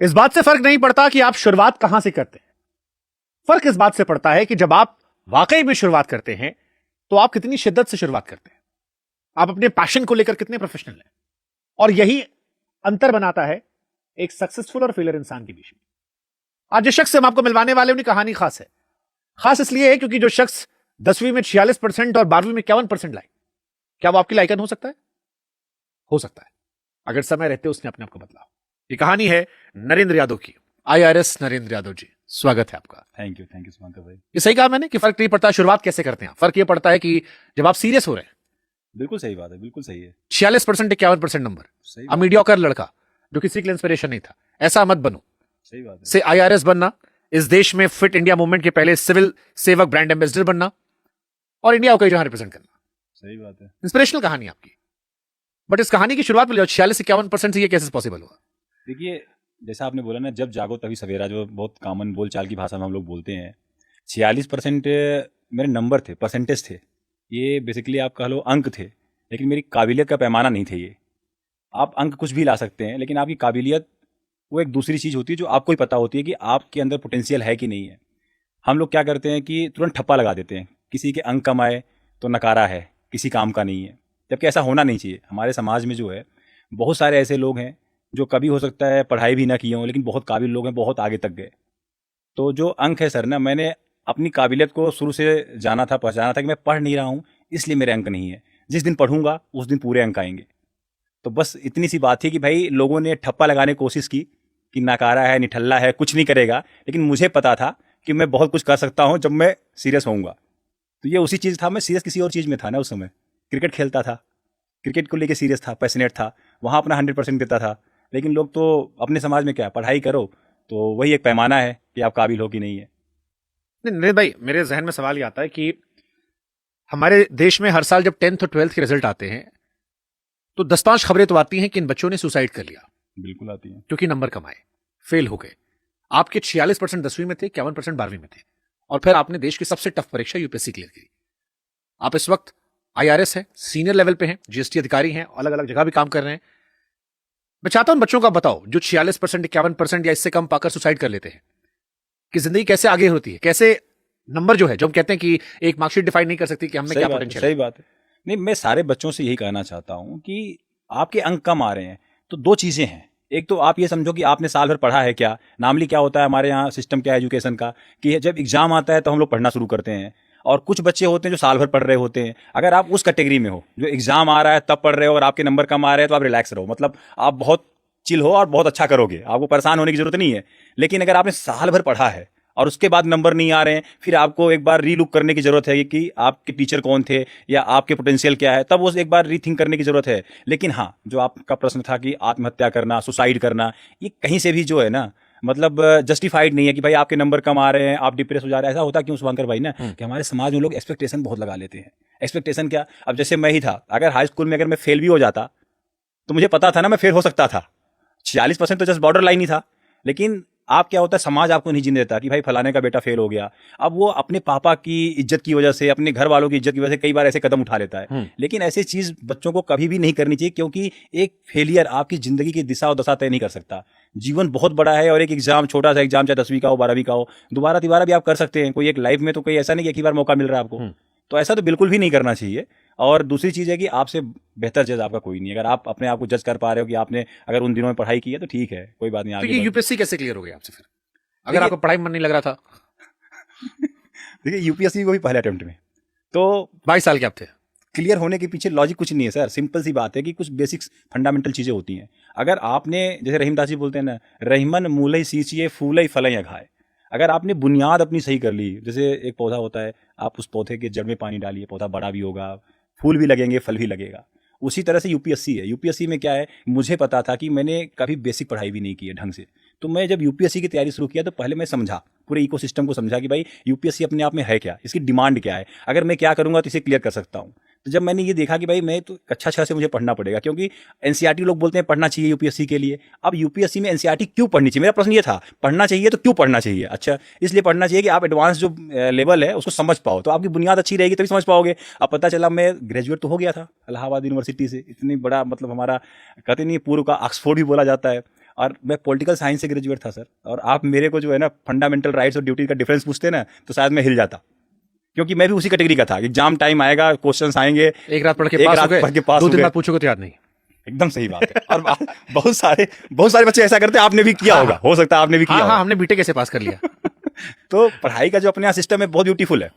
इस बात से फर्क नहीं पड़ता कि आप शुरुआत कहां से करते हैं। फर्क इस बात से पड़ता है कि जब आप वाकई में शुरुआत करते हैं तो आप कितनी शिद्दत से शुरुआत करते हैं, आप अपने पैशन को लेकर कितने प्रोफेशनल हैं। और यही अंतर बनाता है एक सक्सेसफुल और फेलियर इंसान के बीच में। आज जिस शख्स से हम आपको मिलवाने वाले उनकी कहानी खास है। खास इसलिए है क्योंकि जो शख्स 10वीं में 46% और 12वीं में 51% लाए, क्या वो आपके लायकन हो सकता है? हो सकता है, अगर समय रहते उसने अपने आप को बदला। ये कहानी है नरेंद्र यादव की। IRS नरेंद्र यादव जी, स्वागत है आपका। थैंक यू सुमंकर भाई। ये सही कहा मैंने कि फर्क नहीं पड़ता शुरुआत कैसे करते हैं, फर्क ये पड़ता है कि जब आप सीरियस हो रहे हैं। बिल्कुल सही बात है, बिल्कुल सही है। 46% 51% नंबर, सही अब मीडियोकर लड़का जो किसी के लिए इंस्पिरेशन नहीं था, ऐसा मत बनो। सही बात है। से IRS बनना, इस देश में फिट इंडिया मूवमेंट के पहले सिविल सेवक ब्रांड एम्बेसडर बनना और इंडिया को कई जगह रिप्रेजेंट करना। सही बात है। इंस्पिरेशनल कहानी आपकी। बट इस कहानी की शुरुआत में 46-51% से ये कैसे पॉसिबल हुआ? देखिए, जैसा आपने बोला ना, जब जागो तभी सवेरा, जो बहुत कॉमन बोलचाल की भाषा में हम लोग बोलते हैं। 46% मेरे नंबर थे, परसेंटेज थे। ये बेसिकली आप कह लो अंक थे, लेकिन मेरी काबिलियत का पैमाना नहीं थे ये। आप अंक कुछ भी ला सकते हैं, लेकिन आपकी काबिलियत वो एक दूसरी चीज़ होती है जो आपको ही पता होती है कि आपके अंदर पोटेंशियल है कि नहीं है। हम लोग क्या करते हैं कि तुरंत ठप्पा लगा देते हैं, किसी के अंक कम आए तो नकारा है, किसी काम का नहीं है, जबकि ऐसा होना नहीं चाहिए। हमारे समाज में जो है बहुत सारे ऐसे लोग हैं जो कभी हो सकता है पढ़ाई भी ना किए हों, लेकिन बहुत काबिल लोग हैं, बहुत आगे तक गए। तो जो अंक है सर ना, मैंने अपनी काबिलियत को शुरू से जाना था, पहचाना था कि मैं पढ़ नहीं रहा हूँ इसलिए मेरे अंक नहीं है। जिस दिन पढ़ूंगा उस दिन पूरे अंक आएंगे। तो बस इतनी सी बात थी कि भाई लोगों ने ठप्पा लगाने की कोशिश की कि नकारा है, निठल्ला है, कुछ नहीं करेगा, लेकिन मुझे पता था कि मैं बहुत कुछ कर सकता हूँ जब मैं सीरियस होऊंगा। तो ये उसी चीज़ था, मैं सीरियस किसी और चीज़ में था ना उस समय। क्रिकेट खेलता था, क्रिकेट को लेके सीरियस था, पैशनेट था, वहाँ अपना 100% देता था। लेकिन लोग तो अपने समाज में क्या, पढ़ाई करो तो वही एक पैमाना है कि आप काबिल हो कि नहीं है। नहीं भाई, मेरे जहन में सवाल ये आता है कि हमारे देश में हर साल जब 10th और 12th के रिजल्ट आते हैं तो 10-5 खबरें तो आती हैं कि इन बच्चों ने सुसाइड कर लिया। बिल्कुल आती है। क्योंकि नंबर कम आए, फेल हो गए। आपके 46% 10वीं में थे, 51% 12वीं में थे, और फिर आपने देश की सबसे टफ परीक्षा UPSC क्लियर की। आप इस वक्त IRS है, सीनियर लेवल पे हैं, GST अधिकारी हैं, अलग अलग जगह भी काम कर रहे हैं। मैं चाहता हूं बच्चों का बताओ जो 46%, 51% या इससे कम पाकर सुसाइड कर लेते हैं, कि जिंदगी कैसे आगे होती है, कैसे नंबर जो है, जो हम कहते हैं कि एक मार्कशीट डिफाइन नहीं कर सकती कि हमें क्या पोटेंशियल है। सही बात है। नहीं, मैं सारे बच्चों से यही कहना चाहता हूँ कि आपके अंक कम आ रहे हैं तो दो चीज़ें हैं। एक तो आप ये समझो कि आपने साल भर पढ़ा है क्या। नॉर्मली क्या होता है हमारे यहाँ सिस्टम क्या है एजुकेशन का, कि जब एग्जाम आता है तो हम लोग पढ़ना शुरू करते हैं, और कुछ बच्चे होते हैं जो साल भर पढ़ रहे होते हैं। अगर आप उस कैटेगरी में हो जो एग्जाम आ रहा है तब पढ़ रहे हो और आपके नंबर कम आ रहे हैं, तो आप रिलैक्स रहो, मतलब आप बहुत चिल हो और बहुत अच्छा करोगे, आपको परेशान होने की जरूरत नहीं है। लेकिन अगर आपने साल भर पढ़ा है और उसके बाद नंबर नहीं आ रहे हैं, फिर आपको एक बार रीलुक करने की जरूरत है कि आपके टीचर कौन थे या आपके पोटेंशियल क्या है, तब वो एक बार रीथिंक करने की जरूरत है। लेकिन हाँ, जो आपका प्रश्न था कि आत्महत्या करना, सुसाइड करना, ये कहीं से भी जो है ना, मतलब जस्टिफाइड नहीं है कि भाई आपके नंबर कम आ रहे हैं आप डिप्रेस हो जा रहे हैं। ऐसा होता क्यों शुभंकर भाई ना, कि हमारे समाज में लोग एक्सपेक्टेशन बहुत लगा लेते हैं। एक्सपेक्टेशन क्या, अब जैसे मैं ही था, अगर हाई स्कूल में अगर मैं फेल भी हो जाता तो मुझे पता था ना मैं फेल हो सकता था। 46% तो जस्ट बॉर्डर लाइन ही था। लेकिन आप क्या होता है, समाज आपको नहीं जीने देता कि भाई फलाने का बेटा फेल हो गया। अब वो अपने पापा की इज्जत की वजह से, अपने घर वालों की इज्जत की वजह से कई बार ऐसे कदम उठा लेता है। लेकिन ऐसी चीज बच्चों को कभी भी नहीं करनी चाहिए, क्योंकि एक फेलियर आपकी जिंदगी की दिशा और दशा तय नहीं कर सकता। जीवन बहुत बड़ा है, और एक एग्जाम, छोटा सा एग्जाम, चाहे 10वीं का हो, 12वीं का हो, दोबारा तिबारा भी आप कर सकते हैं। कोई एक लाइफ में तो कोई ऐसा नहीं कि एक ही बार मौका मिल रहा है आपको। तो ऐसा तो बिल्कुल भी नहीं करना चाहिए। और दूसरी चीज़ है कि आपसे बेहतर जज आपका कोई नहीं। अगर आप अपने आप को जज कर पा रहे हो कि आपने अगर उन दिनों में पढ़ाई की है तो ठीक है, कोई बात नहीं। तो आगे ये UPSC कैसे क्लियर हो गया आपसे फिर, अगर आपको पढ़ाई में मन नहीं लग रहा था? देखिए, यूपीएससी को भी पहले अटेम्प्ट में तो 22 साल के आप थे। क्लियर होने के पीछे लॉजिक कुछ नहीं है सर, सिंपल सी बात है कि कुछ बेसिक्स फंडामेंटल चीज़ें होती हैं। अगर आपने, जैसे रहीमदास जी बोलते हैं ना, रहीमन मूलई सींचिए फूलई फलई अघाए। अगर आपने बुनियाद अपनी सही कर ली, जैसे एक पौधा होता है, आप उस पौधे के जड़ में पानी डालिए, पौधा बड़ा भी होगा, फूल भी लगेंगे, फल भी लगेगा। उसी तरह से यूपीएससी है। यूपीएससी में क्या है, मुझे पता था कि मैंने कभी बेसिक पढ़ाई भी नहीं की है ढंग से। तो मैं जब यूपीएससी की तैयारी शुरू किया तो पहले मैं समझा, पूरे इकोसिस्टम को समझा कि भाई यूपीएससी अपने आप में है क्या, इसकी डिमांड क्या है, अगर मैं क्या करूंगा तो इसे क्लियर कर सकता हूँ। तो जब मैंने ये देखा कि भाई मैं तो कक्षा 6 से मुझे पढ़ना पड़ेगा, क्योंकि एनसीईआरटी लोग बोलते हैं पढ़ना चाहिए यूपीएससी के लिए। अब यूपीएससी में एनसीईआरटी क्यों पढ़नी चाहिए, मेरा प्रश्न ये था, पढ़ना चाहिए तो क्यों पढ़ना चाहिए? अच्छा, इसलिए पढ़ना चाहिए कि आप एडवांस जो लेवल है उसको समझ पाओ, तो आपकी बुनियाद अच्छी रहेगी तभी समझ पाओगे। अब पता चला मैं ग्रेजुएट तो हो गया था इलाहाबाद यूनिवर्सिटी से, इतनी बड़ा, मतलब हमारा कहते नहीं पूर्व का ऑक्सफोर्ड भी बोला जाता है। और मैं पॉलिटिकल साइंस से ग्रेजुएट था सर, और आप मेरे को जो है ना फंडामेंटल राइट्स और ड्यूटी का डिफरेंस पूछते ना तो शायद मैं हिल जाता, क्योंकि मैं भी उसी कैटेगरी का था। एग्जाम टाइम आएगा, क्वेश्चंस आएंगे, एक रात पढ़ के एक पास हो रात गए, पढ़ के पास 2 हो दिन गए। बाद पूछोगे तो याद नहीं। एकदम सही बात है। और बहुत सारे बच्चे ऐसा करते हैं, आपने भी किया होगा, हो सकता है आपने भी किया हाँ होगा। हाँ, हमने बीटेक कैसे पास कर लिया। तो पढ़ाई का जो अपने यहाँ सिस्टम है बहुत ब्यूटीफुल है,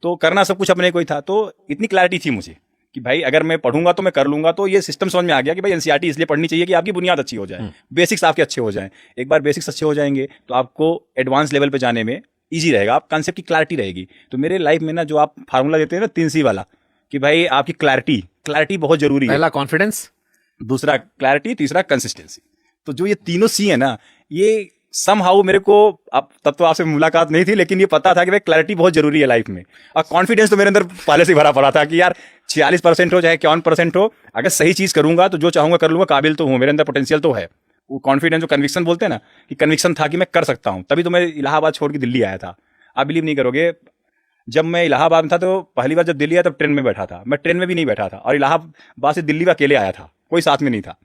तो करना सब कुछ अपने को ही था। तो इतनी क्लैरिटी थी मुझे कि भाई अगर मैं पढ़ूंगा तो मैं कर लूंगा। तो ये सिस्टम समझ में आ गया कि भाई एनसीईआरटी इसलिए पढ़नी चाहिए कि आपकी बुनियाद अच्छी हो जाए, बेसिक्स आपके अच्छे हो जाएं। एक बार बेसिक्स अच्छे हो जाएंगे तो आपको एडवांस लेवल पे जाने में ईजी रहेगा, आप कॉन्सेप्ट की क्लैरिटी रहेगी। तो मेरे लाइफ में ना जो आप फार्मूला देते हैं ना 3C वाला, कि भाई आपकी क्लैरिटी बहुत जरूरी है। पहला कॉन्फिडेंस, दूसरा क्लैरिटी, तीसरा कंसिस्टेंसी। तो जो ये तीनों सी है ना, ये समहाउ मेरे को, अब तब तो आपसे मुलाकात नहीं थी, लेकिन ये पता था कि भाई क्लैरिटी बहुत जरूरी है लाइफ में। और कॉन्फिडेंस तो मेरे अंदर पहले से भरा पड़ा था कि यार 46% हो चाहे 51% हो, अगर सही चीज करूंगा तो जो चाहूंगा कर लूंगा, काबिल तो हूं, मेरे अंदर पोटेंशियल तो है। वो कॉन्फिडेंस, जो कन्विक्शन बोलते हैं ना, कि कन्विक्शन था कि मैं कर सकता हूं। तभी तो मैं इलाहाबाद छोड़ के दिल्ली आया था। आप बिलीव नहीं करोगे, जब मैं इलाहाबाद में था तो पहली बार जब दिल्ली आया तब ट्रेन में बैठा था, मैं ट्रेन में भी नहीं बैठा था, और इलाहाबाद से दिल्ली में अकेले आया था, कोई साथ में नहीं था।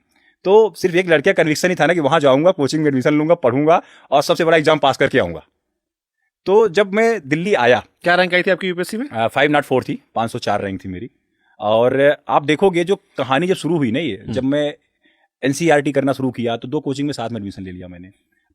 तो सिर्फ एक लड़के का कन्विक्शन ही था ना कि वहां जाऊंगा, कोचिंग में एडमिशन लूंगा, पढ़ूंगा और सबसे बड़ा एग्जाम पास करके आऊंगा। तो जब मैं दिल्ली आया, क्या रैंक आई थी आपकी यूपीएससी में? 504 थी, 504 रैंक थी मेरी। और आप देखोगे जो कहानी जब शुरू हुई ना, ये जब मैं एनसीईआरटी करना शुरू किया तो 2 कोचिंग में साथ में एडमिशन ले लिया मैंने,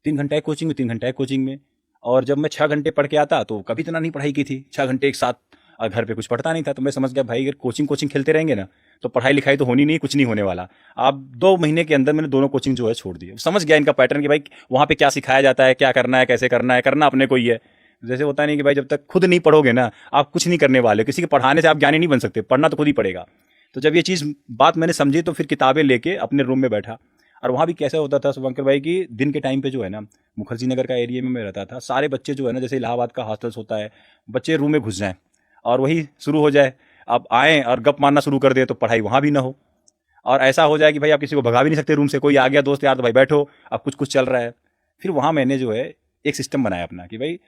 3 घंटा एक कोचिंग में, 3 घंटा एक कोचिंग में। और जब मैं 6 घंटे पढ़ के आता तो कभी इतना नहीं पढ़ाई की थी, 6 घंटे एक साथ, और घर पे कुछ पढ़ता नहीं था। तो मैं समझ गया भाई अगर कोचिंग खेलते रहेंगे ना तो पढ़ाई लिखाई तो होनी नहीं, कुछ नहीं होने वाला। आप 2 महीने के अंदर मैंने दोनों कोचिंग जो है छोड़ दिए। समझ गया इनका पैटर्न कि भाई वहाँ पे क्या सिखाया जाता है, क्या करना है, कैसे करना है, करना अपने को ही है। जैसे होता नहीं कि भाई जब तक खुद नहीं पढ़ोगे ना आप कुछ नहीं करने वाले, किसी के पढ़ाने से आप ज्ञानी नहीं बन सकते, पढ़ना तो खुद ही पड़ेगा। तो जब ये चीज़ बात मैंने समझी तो फिर किताबें लेके अपने रूम में बैठा। और वहाँ भी कैसा होता था शुभंकर भाई कि दिन के टाइम पे जो है ना, मुखर्जी नगर का एरिया में मैं रहता था, सारे बच्चे जो है ना, जैसे इलाहाबाद का हॉस्टल्स होता है, बच्चे रूम में घुस जाएं और वही शुरू हो जाए, आप आएँ और गप मारना शुरू कर दे तो पढ़ाई वहाँ भी ना हो। और ऐसा हो जाए कि भाई आप किसी को भगा भी नहीं सकते रूम से, कोई आ गया दोस्त यार तो भाई बैठो, अब कुछ चल रहा है। फिर वहाँ मैंने जो है एक सिस्टम बनाया अपना कि भाई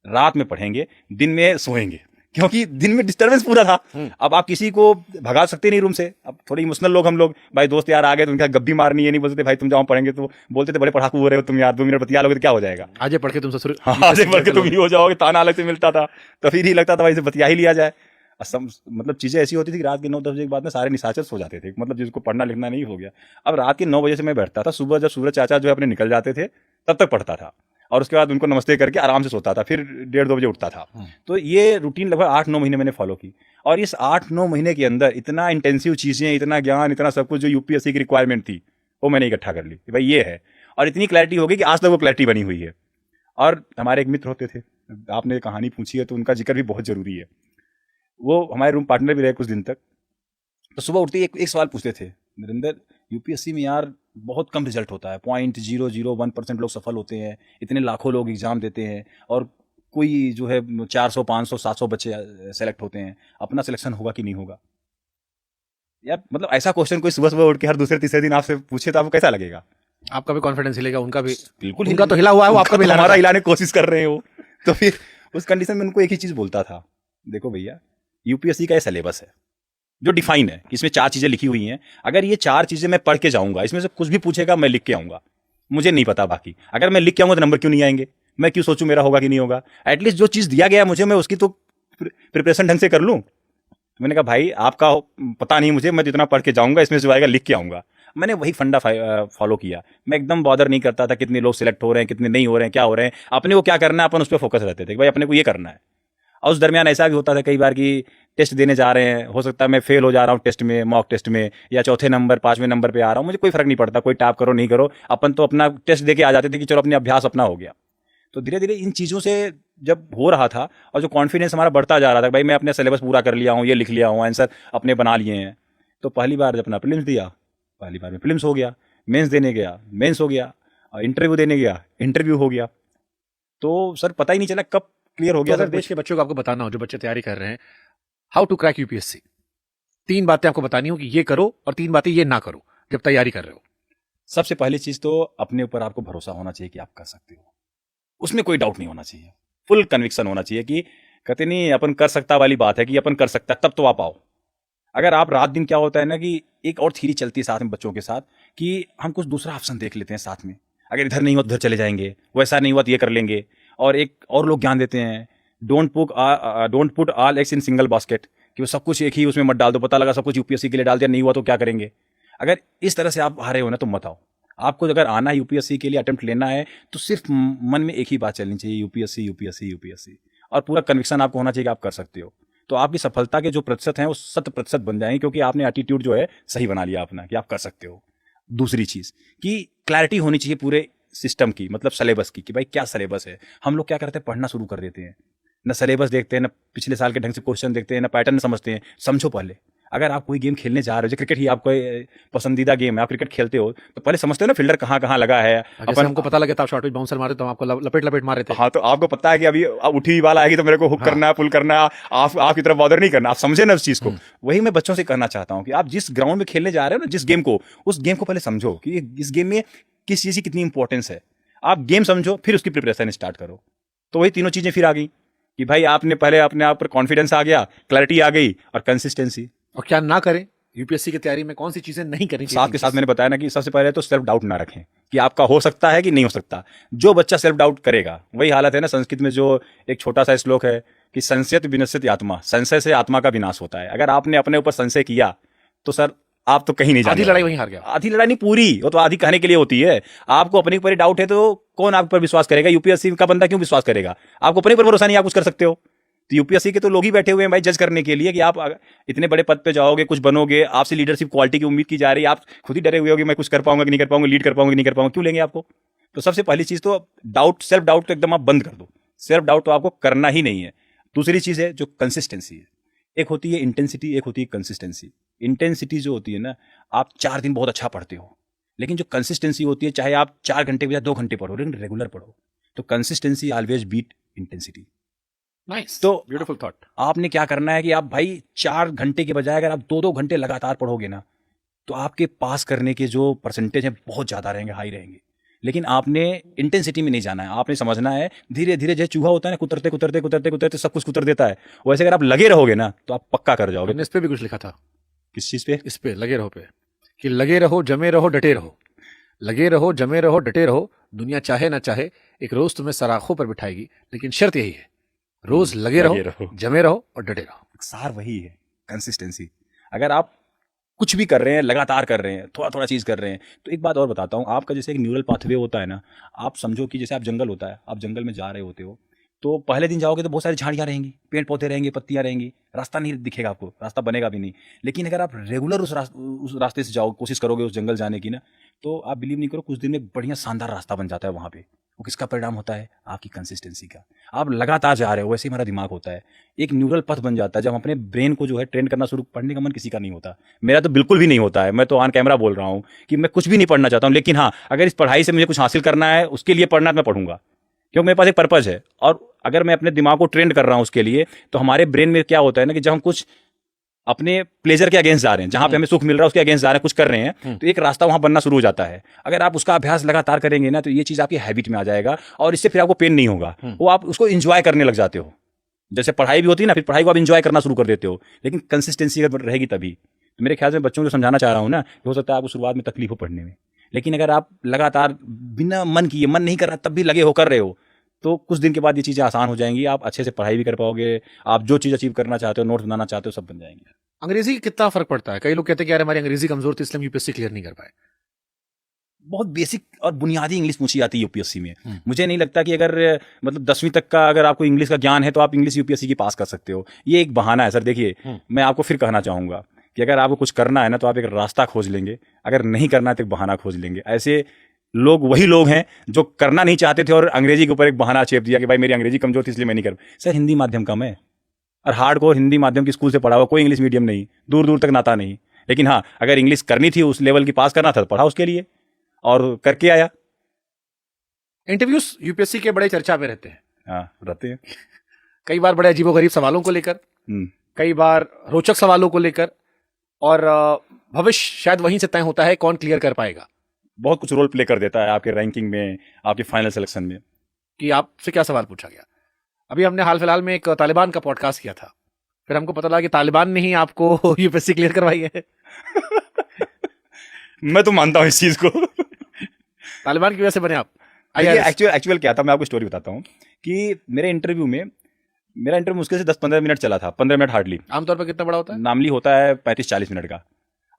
रात में पढ़ेंगे, दिन में सोएंगे, क्योंकि दिन में डिस्टर्बेंस पूरा था। अब आप किसी को भगा सकते नहीं रूम से। अब थोड़े इमोशनल लोग हम लोग, भाई दोस्त यार आ गए तो उनका गप्पी मारनी है, नहीं बोलते भाई तुम जाओ पढ़ेंगे, तो बोलते थे बड़े पढ़ाकू हो रहे हो तुम यार, 2 मिनट बतिया लोगे तो क्या हो जाएगा, आज पढ़ के तुम ससुर, आज पढ़ के तुम ही हो जाओगे, ताना अलग से मिलता था। तो फिर ही लगता था भाई से बतिया ही लिया जाए। मतलब चीजें ऐसी होती थी कि रात के 9-10 बजे के बाद में सारे निशाचर सो जाते थे, मतलब जिसको पढ़ना लिखना नहीं हो गया। अब रात के 9 बजे से मैं बैठता था, सुबह जब सूरज चाचा जो है अपने निकल जाते थे तब तक पढ़ता था, और उसके बाद उनको नमस्ते करके आराम से सोता था, फिर 1:30-2 बजे उठता था। तो ये रूटीन लगभग 8-9 महीने मैंने फॉलो की। और इस 8-9 महीने के अंदर इतना इंटेंसिव चीजें, इतना ज्ञान, इतना सब कुछ जो यूपीएससी की रिक्वायरमेंट थी वो मैंने इकट्ठा कर ली कि भाई ये है। और इतनी क्लैरिटी हो गई कि आज तक वो क्लैरिटी बनी हुई है। और हमारे एक मित्र होते थे, आपने कहानी पूछी है तो उनका जिक्र भी बहुत जरूरी है। वो हमारे रूम पार्टनर भी रहे कुछ दिन तक। तो सुबह उठते ही एक सवाल पूछते थे, नरेंद्र यूपीएससी में यार बहुत कम रिजल्ट होता है, 0.001% लोग सफल होते हैं, इतने लाखों लोग एग्जाम देते हैं और कोई जो है 400, 500, 700 बच्चे सेलेक्ट होते हैं, अपना सिलेक्शन होगा कि नहीं होगा? यार मतलब ऐसा क्वेश्चन कोई सुबह सुबह उठ के हर दूसरे तीसरे दिन आपसे पूछे तो आपको कैसा लगेगा? आपका भी कॉन्फिडेंस हिलेगा, उनका भी बिल्कुल, उनका तो हिला हुआ है, वो आपका भी हमारा हिलाने की कोशिश कर रहे हैं वो। तो फिर उस कंडीशन में उनको एक ही चीज बोलता था, देखो भैया यूपीएससी का ये सिलेबस है जो डिफाइन है कि इसमें 4 चीजें लिखी हुई हैं। अगर ये 4 चीजें मैं पढ़ के जाऊंगा, इसमें से कुछ भी पूछेगा मैं लिख के आऊंगा, मुझे नहीं पता बाकी। अगर मैं लिख के आऊंगा तो नंबर क्यों नहीं आएंगे? मैं क्यों सोचूं मेरा होगा कि नहीं होगा? एटलीस्ट जो चीज दिया गया मुझे, मैं उसकी तो प्रिपरेशन ढंग से कर लूं। मैंने कहा भाई आपका पता नहीं मुझे, मैं जितना पढ़ के जाऊंगा इसमें जो आएगा लिख के आऊंगा। मैंने वही फंडा फॉलो किया। मैं एकदम बॉदर नहीं करता था कितने लोग सिलेक्ट हो रहे हैं, कितने नहीं हो रहे हैं, क्या हो रहे हैं, अपने को क्या करना है अपन उस पर फोकस रहते थे, भाई अपने को ये करना है। और उस दरमियान ऐसा भी होता था कई बार कि टेस्ट देने जा रहे हैं, हो सकता है मैं फेल हो जा रहा हूँ टेस्ट में, मॉक टेस्ट में, या चौथे नंबर 5वें नंबर पे आ रहा हूँ, मुझे कोई फर्क नहीं पड़ता, कोई टॉप करो नहीं करो, अपन तो अपना टेस्ट दे के आ जाते थे कि चलो अपने अभ्यास अपना हो गया। तो धीरे धीरे इन चीज़ों से जब हो रहा था और जो कॉन्फिडेंस हमारा बढ़ता जा रहा था, भाई मैं अपने सिलेबस पूरा कर लिया हूँ, ये लिख लिया हूँ, आंसर अपने बना लिए हैं। तो पहली बार जब अपना प्रीलिम्स दिया, पहली बार में प्रीलिम्स हो गया, मेंस देने गया, मेंस हो गया, और इंटरव्यू देने गया, इंटरव्यू हो गया। तो सर पता ही नहीं चला कब क्लियर हो गया। तो अगर देश के बच्चों को आपको बताना हो, जो बच्चे तैयारी कर रहे हैं, हाउ टू क्रैक यूपीएससी, 3 बातें आपको बतानी हो कि ये करो और 3 बातें ये ना करो जब तैयारी कर रहे हो। सबसे पहली चीज तो अपने ऊपर आपको भरोसा होना चाहिए कि आप कर सकते हो, उसमें कोई डाउट नहीं होना चाहिए, फुल कन्विक्शन होना चाहिए कि कहते नहीं अपन कर सकता वाली बात है कि अपन कर सकता, तब तो आप आओ। अगर आप रात दिन क्या होता है ना कि एक और थ्योरी चलती है साथ में बच्चों के साथ कि हम कुछ दूसरा ऑप्शन देख लेते हैं साथ में। अगर इधर नहीं हुआ तो उधर चले जाएंगे, वैसा नहीं हुआ तो ये कर लेंगे। और एक और लोग ज्ञान देते हैं, don't put all eggs in single basket, कि वो सब कुछ एक ही उसमें मत डाल दो, पता लगा सब कुछ यूपीएससी के लिए डाल दिया, नहीं हुआ तो क्या करेंगे। अगर इस तरह से आप आ रहे हो ना तो मत आओ। आपको अगर आना है यूपीएससी के लिए अटेम्प्ट लेना है तो सिर्फ मन में एक ही बात चलनी चाहिए, यूपीएससी यूपीएससी यूपीएससी, और पूरा कन्विक्शन आपको होना चाहिए कि आप कर सकते हो। तो आपकी सफलता के जो प्रतिशत हैं वो 100% बन जाएंगे, क्योंकि आपने एटीट्यूड जो है सही बना लिया अपना कि आप कर सकते हो। दूसरी चीज़ कि क्लैरिटी होनी चाहिए पूरे सिस्टम की, मतलब सिलेबस की, कि भाई क्या सिलेबस है। हम लोग क्या करते हैं, पढ़ना शुरू कर देते हैं, ना सिलेबस देखते हैं, ना पिछले साल के ढंग से क्वेश्चन देखते हैं, ना पैटर्न समझते हैं। समझो पहले, अगर आप कोई गेम खेलने जा रहे हो, जैसे क्रिकेट ही आपको पसंदीदा गेम है, आप क्रिकेट खेलते हो तो पहले समझते हो ना फील्डर कहाँ कहाँ लगा है। अपन हमको पता लगे तो आप शॉर्ट पिच बाउंसर मारे तो हम आपको लपेट लपेट मारे थे। हाँ, तो आपको पता है कि अभी उठी हुई बाल आएगी तो मेरे को हुक करना है, पुल करना है, आपकी तरफ बॉदर नहीं करना। आप समझे ना उस चीज को। वही मैं बच्चों से कहना चाहता हूँ कि आप जिस ग्राउंड में खेलने जा रहे हो ना, जिस गेम को, उस गेम को पहले समझो कि इस गेम में किस चीज की कितनी इंपॉर्टेंस है। आप गेम समझो, फिर उसकी प्रिपरेशन स्टार्ट करो। तो वही तीनों चीजें फिर आ गई कि भाई आपने पहले अपने आप पर कॉन्फिडेंस आ गया, क्लैरिटी आ गई और कंसिस्टेंसी। और क्या ना करें यूपीएससी की तैयारी में, कौन सी चीजें नहीं करनी चाहिए? साथ के साथ मैंने बताया ना कि सबसे पहले तो सेल्फ डाउट ना रखें कि आपका हो सकता है कि नहीं हो सकता। जो बच्चा सेल्फ डाउट करेगा, वही हालत है ना संस्कृत में जो एक छोटा सा श्लोक है कि संशयत विनश्यति आत्मा, संशय से आत्मा का विनाश होता है। अगर आपने अपने ऊपर संशय किया तो सर आप तो कहीं नहीं जाने। आधी लड़ाई वहीं हार गया। आधी लड़ाई नहीं, पूरी, वो तो आधी कहने के लिए होती है। आपको अपने ऊपर डाउट है तो कौन आप पर विश्वास करेगा? यूपीएससी का बंदा क्यों विश्वास करेगा? आपको अपने पर भरोसा नहीं, आप कुछ कर सकते हो? तो यूपीएससी के तो लोग ही बैठे हुए हैं भाई जज करने के लिए कि आप इतने बड़े पद पे जाओगे, कुछ बनोगे, आपसे लीडरशिप क्वालिटी की उम्मीद की जा रही है, आप खुद ही डरे हुए हो कि मैं कुछ कर पाऊंगा कि नहीं कर पाऊंगा, लीड कर पाऊंगा कि नहीं कर पाऊंगा, क्यों लेंगे आपको? तो सबसे पहली चीज तो डाउट, सेल्फ डाउट तो एकदम आप बंद कर दो। सेल्फ डाउट तो आपको करना ही नहीं है। दूसरी चीज है जो कंसिस्टेंसी है। एक होती है इंटेंसिटी, एक होती है कंसिस्टेंसी। इंटेंसिटी जो होती है ना, आप 4 दिन बहुत अच्छा पढ़ते हो, लेकिन जो कंसिस्टेंसी होती है, चाहे आप 4 घंटे या 2 घंटे पढ़ो, लेकिन रेगुलर पढ़ो, तो consistency always beat intensity. Nice, तो ब्यूटीफुल थॉट। आपने क्या करना है कि आप भाई 4 घंटे के बजाय अगर आप 2-2 घंटे लगातार पढ़ोगे ना, तो आपके पास करने के जो परसेंटेज हैं बहुत ज़्यादा रहेंगे, हाई रहेंगे। लेकिन आपने इंटेंसिटी में नहीं जाना है। आपने समझना है धीरे धीरे, जैसे चूहा होता है ना, कुतरते कुतरते कुतरते कुतरते सब कुछ कुतर देता है, वैसे अगर आप लगे रहोगे ना तो आप पक्का कर जाओगे। इस पे भी कुछ लिखा था। किस चीज़ पे? इस पे लगे रहो पे, कि लगे रहो, जमे रहो, डटे रहो। लगे रहो, जमे रहो, डटे रहो। दुनिया चाहे ना चाहे एक रोज तुम्हें सराखों पर बिठाएगी, लेकिन शर्त यही है, रोज लगे रहो, जमे रहो और डटे रहो। सार वही है, कंसिस्टेंसी। अगर आप कुछ भी कर रहे हैं, लगातार कर रहे हैं, थोड़ा थोड़ा चीज़ कर रहे हैं, तो एक बात और बताता हूँ, आपका जैसे एक न्यूरल पाथवे होता है ना, आप समझो कि जैसे आप जंगल होता है, आप जंगल में जा रहे होते हो, तो पहले दिन जाओगे तो बहुत सारी झाड़ियाँ रहेंगी, पेड़ पौधे रहेंगे, पत्तियाँ रहेंगी, रास्ता नहीं दिखेगा आपको, रास्ता बनेगा भी नहीं। लेकिन अगर आप रेगुलर उस रास्ते से जाओ, कोशिश करोगे उस जंगल जाने की ना, तो आप बिलीव नहीं करो, कुछ दिन में एक बढ़िया शानदार रास्ता बन जाता है वहाँ पे। वो किसका परिणाम होता है? आपकी कंसिस्टेंसी का। आप लगातार जा रहे हो, वैसे ही हमारा दिमाग होता है, एक न्यूरल पथ बन जाता है। जब हम अपने ब्रेन को जो है ट्रेन करना शुरू, पढ़ने का मन किसी का नहीं होता, मेरा तो बिल्कुल भी नहीं होता है। मैं तो ऑन कैमरा बोल रहा हूँ कि मैं कुछ भी नहीं पढ़ना चाहता हूँ, लेकिन हाँ, अगर इस पढ़ाई से मुझे कुछ हासिल करना है, उसके लिए पढ़ना, मैं पढ़ूंगा, क्योंकि मेरे पास एक पर्पज है। और अगर मैं अपने दिमाग को ट्रेंड कर रहा हूँ उसके लिए, तो हमारे ब्रेन में क्या होता है ना कि जब हम कुछ अपने प्लेजर के अगेंस्ट जा रहे हैं, जहां पे हमें सुख मिल रहा है उसके अगेंस्ट जा रहे हैं, कुछ कर रहे हैं, तो एक रास्ता वहां बनना शुरू हो जाता है। अगर आप उसका अभ्यास लगातार करेंगे ना, तो ये चीज आपकी हैबिट में आ जाएगा और इससे फिर आपको पेन नहीं होगा, वो आप उसको एंजॉय करने लग जाते हो। जैसे पढ़ाई भी होती है ना, फिर पढ़ाई को आप एंजॉय करना शुरू कर देते हो, लेकिन कंसिस्टेंसी अगर रहेगी तभी। तो मेरे ख्याल से बच्चों को समझाना चाह रहा हूँ ना, हो सकता है आपको शुरुआत में तकलीफ हो पढ़ने में, लेकिन अगर आप लगातार बिना मन किए, मन नहीं कर रहा तब भी लगे हो कर रहे हो, तो कुछ दिन के बाद ये चीज़ें आसान हो जाएंगी। आप अच्छे से पढ़ाई भी कर पाओगे, आप जो चीज़ अचीव करना चाहते हो, नोट्स बनाना चाहते हो, सब बन जाएंगे। अंग्रेजी कितना फर्क पड़ता है? कई लोग कहते हैं कि यार हमारी अंग्रेजी कमजोर थी इसलिए यूपीएससी क्लियर नहीं कर पाए। बहुत बेसिक और बुनियादी इंग्लिश पूछी जाती है यूपीएससी में। मुझे नहीं लगता कि अगर मतलब 10वीं तक का अगर आपको इंग्लिश का ज्ञान है तो आप इंग्लिश यूपीएससी की पास कर सकते हो। ये एक बहाना है सर। देखिए, मैं आपको फिर कहना चाहूँगा कि अगर आपको कुछ करना है ना, तो आप एक रास्ता खोज लेंगे, अगर नहीं करना है तो एक बहाना खोज लेंगे। ऐसे लोग वही लोग हैं जो करना नहीं चाहते थे और अंग्रेजी के ऊपर एक बहाना चेप दिया कि भाई मेरी अंग्रेजी कमजोर थी इसलिए मैं नहीं कर। सर, हिंदी माध्यम कम है और हार्ड कोर हिंदी माध्यम की स्कूल से पढ़ा हुआ, कोई इंग्लिश मीडियम नहीं, दूर दूर तक नाता नहीं। लेकिन हाँ, अगर इंग्लिश करनी थी, उस लेवल की पास करना था, तो पढ़ा उसके लिए और करके आया। इंटरव्यूज यूपीएससी के बड़े चर्चा में रहते हैं। हाँ, रहते हैं। कई बार बड़े अजीबोगरीब सवालों को लेकर, कई बार रोचक सवालों को लेकर, और भविष्य शायद वहीं से तय होता है कौन क्लियर कर पाएगा। बहुत कुछ रोल प्ले कर देता है आपके रैंकिंग में, आपके फाइनल सिलेक्शन में। कि आपसे क्या सवाल पूछा गया। अभी हमने हाल फिलहाल में एक तालिबान का पॉडकास्ट किया था, फिर हमको पता लगा कि तालिबान ने ही आपको यूपीएससी क्लियर करवाई है। मैं तो मानता हूं इस चीज को। तालिबान की वजह से बने आप? एक्चुअल क्या था, मैं आपको स्टोरी बताता हूँ कि मेरे इंटरव्यू में, मेरा इंटरव्यू मुश्किल से 10-15 मिनट चला था, 15 मिनट हार्डली। आमतौर पर कितना बड़ा होता है? नॉर्मली होता है 35-40 मिनट का,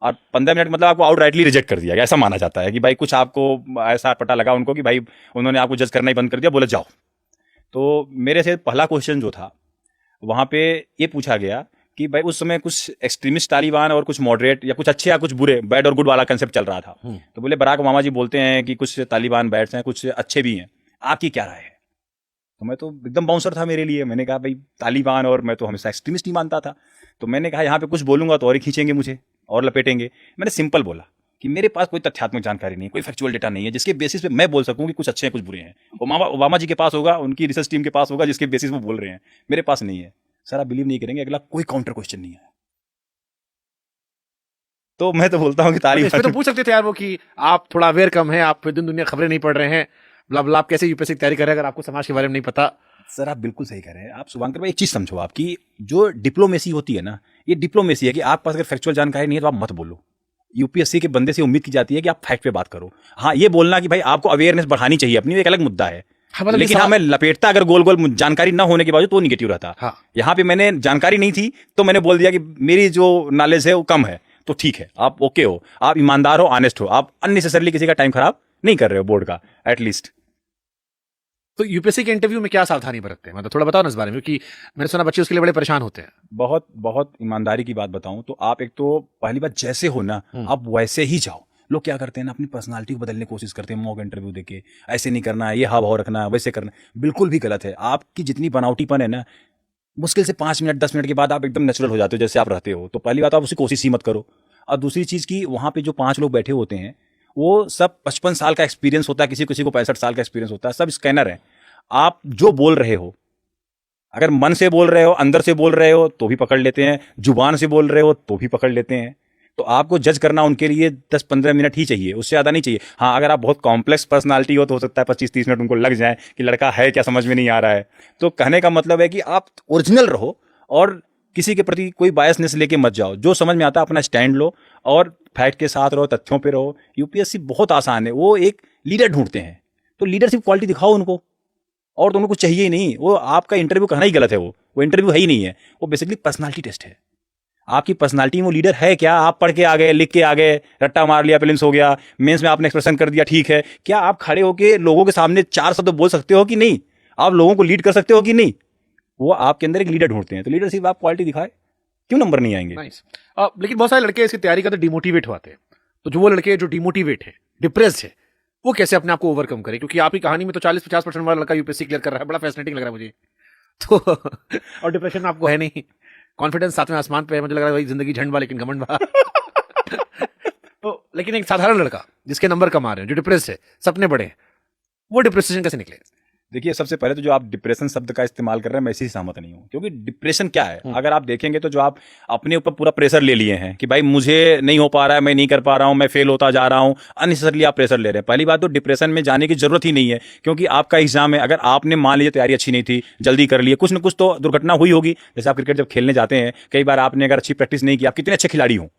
और 15 मिनट मतलब आपको आउटराइटली रिजेक्ट कर दिया गया, ऐसा माना जाता है कि भाई कुछ आपको ऐसा पता लगा उनको कि भाई उन्होंने आपको जज करना ही बंद कर दिया, बोले जाओ। तो मेरे से पहला क्वेश्चन जो था वहाँ पे ये पूछा गया कि भाई उस समय कुछ एक्सट्रीमिस्ट तालिबान और कुछ मॉडरेट या कुछ अच्छे या कुछ बुरे, बैड और गुड वाला कंसेप्ट चल रहा था। तो बोले बराक ओबामा जी बोलते हैं कि कुछ तालिबान बैड्स हैं, कुछ अच्छे भी हैं, आपकी क्या राय है? तो मैं तो एकदम बाउंसर था मेरे लिए, मैंने कहा भाई तालिबान, और मैं तो हमेशा एक्सट्रीमिस्ट ही मानता था। तो मैंने कहा यहाँ पे कुछ बोलूंगा तो और ही खींचेंगे मुझे और लपेटेंगे। मैंने सिंपल बोला कि मेरे पास कोई तथ्यात्मक जानकारी नहीं है, कोई फैक्चुअल डेटा नहीं है जिसके बेसिस पे मैं बोल सकूं कि कुछ अच्छे हैं कुछ बुरे हैं। ओबामा जी के पास होगा, उनकी रिसर्च टीम के पास होगा जिसके बेसिस वो बोल रहे हैं, मेरे पास नहीं है। सर आप बिलीव नहीं करेंगे, अगला कोई काउंटर क्वेश्चन नहीं है। तो मैं तो बोलता हूँ कि इसमें तो पूछ सकते थे यार वो कि आप थोड़ा अवेयर कम है, आप दिन दुनिया खबरें नहीं पढ़ रहे हैं, ब्ला आप कैसे यूपीएससी की तैयारी कर रहे हैं अगर आपको समाज के बारे में नहीं पता। सर आप बिल्कुल सही कह रहे हैं। आप शुभांकर भाई एक चीज समझो, आपकी जो डिप्लोमेसी होती है ना, ये डिप्लोमेसी है कि आप पास अगर फैक्चुअल जानकारी नहीं है तो आप मत बोलो। यूपीएससी के बंदे से उम्मीद की जाती है कि आप फैक्ट पे बात करो। हाँ, ये बोलना कि भाई आपको अवेयरनेस बढ़ानी चाहिए अपनी, एक अलग मुद्दा है। हाँ, मतलब लेकिन हाँ, मैं लपेटता अगर गोल गोल जानकारी ना होने के बावजूद तो निगेटिव रहता। हाँ। यहाँ पे मैंने जानकारी नहीं थी तो मैंने बोल दिया कि मेरी जो नॉलेज है वो कम है, तो ठीक है, आप ओके हो, आप ईमानदार हो, ऑनेस्ट हो, आप अननेसेसरली किसी का टाइम खराब नहीं कर रहे हो बोर्ड का एटलीस्ट। तो यूपीएससी के इंटरव्यू में क्या सावधानी बरतते हैं, मतलब थोड़ा बताओ ना इस बारे में, क्योंकि मैंने सुना बच्चे उसके लिए बड़े परेशान होते हैं। बहुत बहुत ईमानदारी की बात बताऊं तो आप एक तो पहली बात जैसे हो ना आप वैसे ही जाओ। लोग क्या करते हैं ना, अपनी पर्सनालिटी को बदलने की कोशिश करते हैं मॉक इंटरव्यू देके, ऐसे नहीं करना है, ये हाव भाव रखना है, वैसे करना है, बिल्कुल भी गलत है। आपकी जितनी बनावटीपन है ना, मुश्किल से 5 मिनट 10 मिनट के बाद आप एकदम नेचुरल हो जाते हो जैसे आप रहते हो। तो पहली बात आप उसी कोशिश ही मत करो। और दूसरी चीज़ की वहाँ पे जो 5 लोग बैठे होते हैं वो सब 55 साल का एक्सपीरियंस होता है, किसी किसी को 65 साल का एक्सपीरियंस होता है, सब स्कैनर है। आप जो बोल रहे हो, अगर मन से बोल रहे हो, अंदर से बोल रहे हो तो भी पकड़ लेते हैं, जुबान से बोल रहे हो तो भी पकड़ लेते हैं। तो आपको जज करना उनके लिए 10-15 मिनट ही चाहिए, उससे ज़्यादा नहीं चाहिए। हाँ, अगर आप बहुत कॉम्प्लेक्स पर्सनालिटी हो तो सकता है 25-30 मिनट उनको लग जाए कि लड़का है क्या, समझ में नहीं आ रहा है। तो कहने का मतलब है कि आप ओरिजिनल रहो और किसी के प्रति कोई बायसनेस लेके मत जाओ। जो समझ में आता है अपना स्टैंड लो और फैक्ट के साथ रहो, तथ्यों पे रहो। यूपीएससी बहुत आसान है, वो एक लीडर ढूंढते हैं तो लीडरशिप क्वालिटी दिखाओ उनको, और तो उनको कुछ चाहिए ही नहीं। वो आपका इंटरव्यू कहना ही गलत है, वो इंटरव्यू है ही नहीं है, वो बेसिकली पर्सनालिटी टेस्ट है। आपकी पर्सनालिटी में वो लीडर है क्या? आप पढ़ के आ गए, लिख के आ गए, रट्टा मार लिया, प्रीलिम्स हो गया, मेंस में आपने एक्सप्रेशन कर दिया, ठीक है। क्या आप खड़े होके लोगों के सामने 4 शब्द बोल सकते हो कि नहीं? आप लोगों को लीड कर सकते हो कि नहीं? वो आपके अंदर एक लीडर ढूंढते हैं। तो लीडरशिप आप क्वालिटी दिखाए, क्यों नंबर नहीं आएंगे? लेकिन बहुत सारे लड़के इसकी तैयारी करते डिमोटिवेट होते हैं। तो जो वो लड़के जो डिमोटिवेट है, डिप्रेस्ड है, वो कैसे अपने आप को ओवरकम करे? क्योंकि आपकी कहानी में तो 40-50% वाला लड़का यूपीएससी क्लियर कर रहा है, बड़ा फैसिनेटिंग लग रहा है मुझे तो और डिप्रेशन आपको है नहीं, कॉन्फिडेंस 7वें आसमान पे है, मुझे लग रहा है भाई जिंदगी झंड बा लेकिन घमंड बा तो लेकिन एक साधारण लड़का जिसके नंबर कम आ रहे हैं, जो डिप्रेस है, सपने बड़े हैं, वो डिप्रेशन कैसे निकले? देखिए, सबसे पहले तो जो आप डिप्रेशन शब्द का इस्तेमाल कर रहे हैं मैं इसी से सहमत नहीं हूँ, क्योंकि डिप्रेशन क्या है? अगर आप देखेंगे तो जो आप अपने ऊपर पूरा प्रेशर ले लिए हैं कि भाई मुझे नहीं हो पा रहा है, मैं नहीं कर पा रहा हूँ, मैं फेल होता जा रहा हूँ, अननेसेसरली आप प्रेशर ले रहे हैं। पहली बात तो डिप्रेशन में जाने की जरूरत ही नहीं है, क्योंकि आपका एग्जाम है। अगर आपने मान लीजिए तैयारी अच्छी नहीं थी, जल्दी कर लिए, कुछ ना कुछ तो दुर्घटना हुई होगी। जैसे आप क्रिकेट जब खेलने जाते हैं, कई बार आपने अगर अच्छी प्रैक्टिस नहीं की, आप कितने अच्छे खिलाड़ी हो,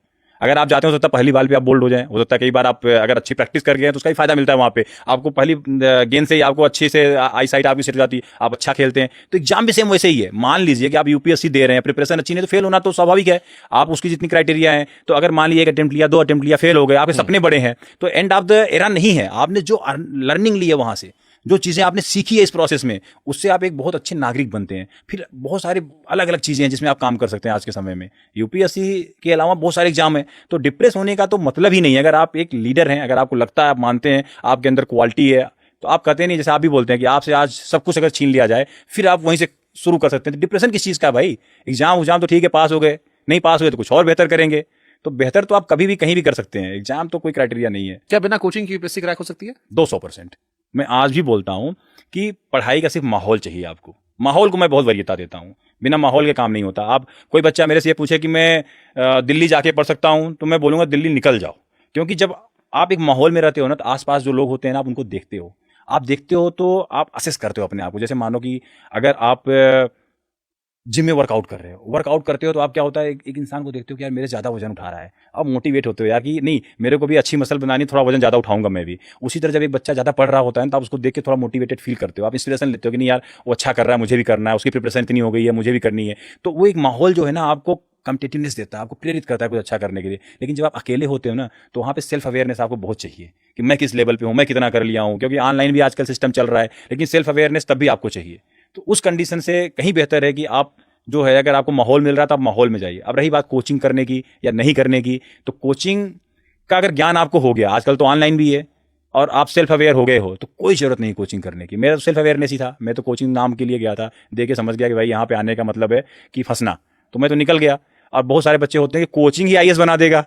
अगर आप जाते हो सकता है पहली बाल पे आप बोल्ड हो जाए, हो सकता है कई बार आप अगर अच्छी प्रैक्टिस कर गए तो उसका ही फायदा मिलता है। वहाँ पे आपको पहली गेंद से ही आपको अच्छे से आई साइट आपकी सेट हो जाती है, आप अच्छा खेलते हैं। तो एग्जाम भी सेम वैसे ही है। मान लीजिए कि आप यूपीएससी दे रहे हैं, प्रिपरेशन अच्छी नहीं तो फेल होना तो स्वाभाविक है। आप उसकी जितनी क्राइटेरिया है, तो अगर मान लीजिए 1 अटेम्प्ट लिया, 2 अटेम्प्ट लिया, फेल हो गए, आपके सपने बड़े हैं, तो एंड ऑफ द एरा नहीं है। आपने जो लर्निंग ली है वहां से, जो चीज़ें आपने सीखी है इस प्रोसेस में, उससे आप एक बहुत अच्छे नागरिक बनते हैं। फिर बहुत सारे अलग अलग चीज़ें हैं जिसमें आप काम कर सकते हैं आज के समय में। यूपीएससी के अलावा बहुत सारे एग्जाम हैं, तो डिप्रेस होने का तो मतलब ही नहीं है। अगर आप एक लीडर हैं, अगर आपको लगता है, आप मानते हैं आपके अंदर क्वालिटी है, तो आप कहते नहीं, जैसे आप भी बोलते हैं कि आपसे आज सब कुछ अगर छीन लिया जाए फिर आप वहीं से शुरू कर सकते हैं। तो डिप्रेशन किस चीज़ का भाई? एग्जाम तो ठीक है, पास हो गए, नहीं पास हुए तो कुछ और बेहतर करेंगे। तो बेहतर तो आप कभी भी कहीं भी कर सकते हैं, एग्जाम तो कोई क्राइटेरिया नहीं है। क्या बिना कोचिंग की यूपीएससी क्रैक हो सकती है? 200%। मैं आज भी बोलता हूं कि पढ़ाई का सिर्फ माहौल चाहिए आपको। माहौल को मैं बहुत वरीयता देता हूं, बिना माहौल के काम नहीं होता। आप कोई बच्चा मेरे से ये पूछे कि मैं दिल्ली जाके पढ़ सकता हूं, तो मैं बोलूंगा दिल्ली निकल जाओ। क्योंकि जब आप एक माहौल में रहते हो ना, तो आसपास जो लोग होते हैं ना, आप उनको देखते हो। आप देखते हो तो आप असेस करते हो अपने आप को। जैसे मानो कि अगर आप जिम में वर्कआउट कर रहे हो, वर्कआउट करते हो तो आप क्या होता है, एक इंसान को देखते हो कि यार मेरे ज़्यादा वजन उठा रहा है, आप मोटिवेट होते हो यार कि नहीं मेरे को भी अच्छी मसल बनानी, थोड़ा वजन ज़्यादा उठाऊंगा मैं भी। उसी तरह जब एक बच्चा ज़्यादा पढ़ रहा होता है तो आप उसको देख के थोड़ा मोटिवेटेड फील करते हो, आप इंस्पिरेशन लेते हो कि नहीं यार वो अच्छा कर रहा है, मुझे भी करना है, उसकी प्रिपरेशन इतनी हो गई है, मुझे भी करनी है। तो वो एक माहौल जो है ना आपको कम्पिटिटिवनेस देता है, आपको प्रेरित करता है कुछ अच्छा करने के लिए। लेकिन जब आप अकेले होते हो ना तो वहाँ पे सेल्फ अवेयरनेस आपको बहुत चाहिए कि मैं किस लेवल पे हूँ, मैं कितना कर लिया हूँ, क्योंकि ऑनलाइन भी आजकल सिस्टम चल रहा है, लेकिन सेल्फ अवेयरनेस तब भी आपको चाहिए। तो उस कंडीशन से कहीं बेहतर है कि आप जो है अगर आपको माहौल मिल रहा है तो आप माहौल में जाइए। अब रही बात कोचिंग करने की या नहीं करने की, तो कोचिंग का अगर ज्ञान आपको हो गया, आजकल तो ऑनलाइन भी है और आप सेल्फ अवेयर हो गए हो, तो कोई जरूरत नहीं कोचिंग करने की। मेरा सेल्फ अवेयरनेस ही था, मैं तो कोचिंग नाम के लिए गया था, दे के समझ गया कि भाई यहाँ पे आने का मतलब है कि फंसना, तो मैं तो निकल गया। और बहुत सारे बच्चे होते हैं कि कोचिंग ही आईएएस बना देगा,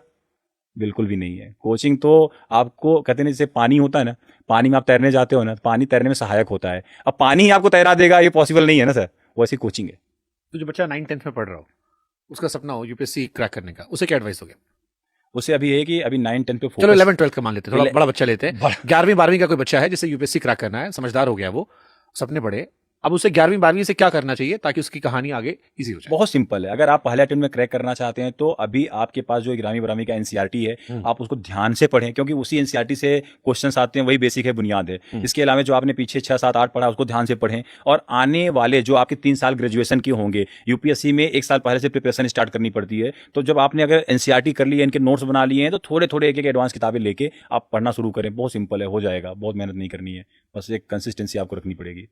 बिल्कुल भी नहीं है। कोचिंग तो आपको कहते हैं जैसे पानी होता है ना, पानी में आप तैरने जाते हो ना, पानी तैरने में सहायक होता है, अब पानी ही आपको तैरा देगा ये पॉसिबल नहीं है ना सर, वैसी कोचिंग है। तो जो बच्चा 9th-10th में पढ़ रहा हो, उसका सपना हो यूपीएससी क्रैक करने का, उसे क्या एडवाइस दोगे? उसे अभी है कि अभी 9-10 पे चलो फोकस। 11th-12th का मान लेते हैं, थोड़ा बड़ा बच्चा लेते हैं। 11वीं-12वीं का कोई बच्चा है जिसे यूपीएससी क्रैक करना है, समझदार हो गया वो, सपने बड़े, अब उसे 11वीं-12वीं से क्या करना चाहिए ताकि उसकी कहानी आगे इजी हो जाए? बहुत सिंपल है, अगर आप पहले अटेम्प्ट में क्रैक करना चाहते हैं तो अभी आपके पास जो 11वीं-12वीं का एनसीईआरटी है, आप उसको ध्यान से पढ़ें, क्योंकि उसी एनसीईआरटी से क्वेश्चंस आते हैं, वही बेसिक है, बुनियाद है। इसके अलावा जो आपने पीछे 6, 7, 8 पढ़ा उसको ध्यान से पढ़ें। और आने वाले जो आपके 3 साल ग्रेजुएशन के होंगे, यूपीएससी में 1 साल पहले से प्रिपरेशन स्टार्ट करनी पड़ती है, तो जब आपने अगर एनसीईआरटी कर ली है, इनके नोट्स बना लिए हैं, तो थोड़े थोड़े एक एडवांस किताबें लेके आप पढ़ना शुरू करें। बहुत सिंपल है, हो जाएगा, बहुत मेहनत नहीं करनी है, बस एक कंसिस्टेंसी आपको रखनी पड़ेगी।